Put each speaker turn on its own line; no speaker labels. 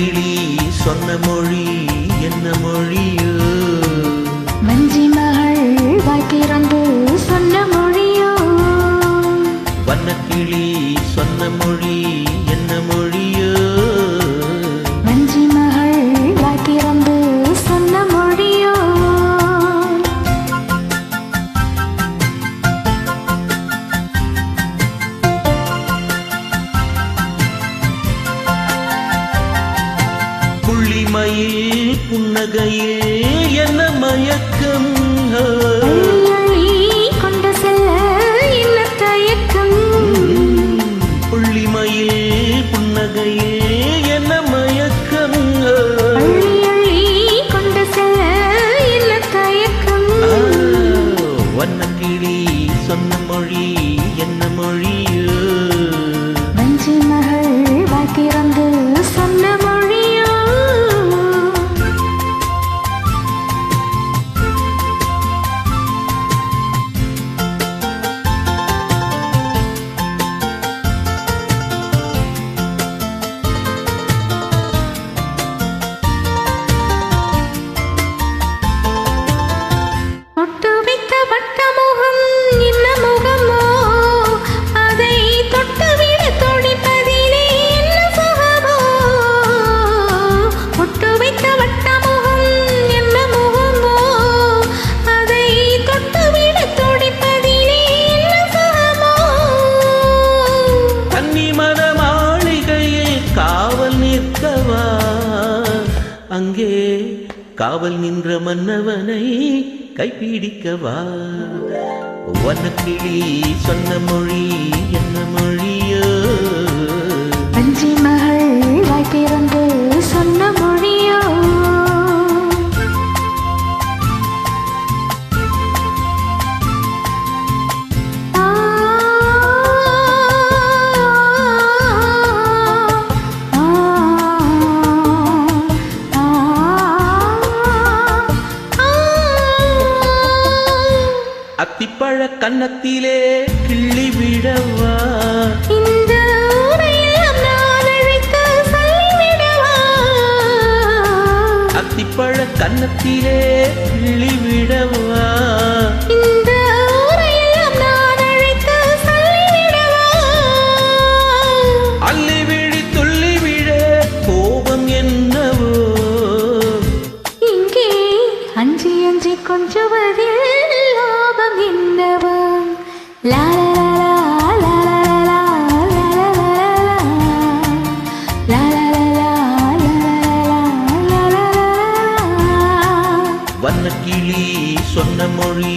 வண்ணக்கிளி சொன்ன மொழி என்ன மொழியோ?
வஞ்சி மகள் வாய் திறந்து சொன்ன மொழியோ?
வண்ணக்கிளி சொன்ன மொழி என்ன மொழியோ?
வஞ்சி மகள் வாய் திறந்து சொன்ன மொழியோ?
புள்ளிமயில் புன்னகையில் என்ன மயக்கம்?
கொண்டு செல்ல என்ன தயக்கம்?
புள்ளிமயில் புன்னகையில் என்ன மயக்கம்?
கொண்டு செல்ல என்ன தயக்கம்?
வண்ணக்கிளி சொன்ன மொழி என்ன மொழியோ?
வஞ்சி மகள் வாய் திறந்து சொன்ன மொழியோ? தொட்டு வைத்த வட்ட முகம் என்ன முகமோ? அதை தொட்டுவிட துடிப்பதிலே என்ன சுகமோ? தொட்டு வைத்த வட்ட முகம் என்ன முகமோ? அதை தொட்டுவிட துடிப்பதிலே என்ன சுகமோ?
கன்னிமர மாளிகையில் காவல் நிற்கவா? அங்கே காவல் நின்ற மன்னவனை கைப்பிடிக்கவா? வண்ணக்கிளி சொன்ன மொழி என்ன மொழியோ?
வஞ்சி மகள் வாய் திறந்து சொன்ன மொழியோ? ஆ, ஆ, ஆ,
அத்திப்பழ கன்னத்திலே கிள்ளி விடவா?
இந்த ஊரையெல்லாம் நான் அழைத்து சொல்லிவிடவா?
அத்திப்பழ கன்னத்திலே கிள்ளி விடவா?
இந்த ஊரையெல்லாம் நான் அழைத்து சொல்லிவிடவா?
அள்ளி விழி துள்ளி விழ கோபம் என்னவோ?
இங்கே அஞ்சி அஞ்சி கொஞ்சுவதில் லாபம் என்னவோ? லா லா லா லா லா லா லா லா லா லா.
வண்ணக்கிளி சொன்ன மொழி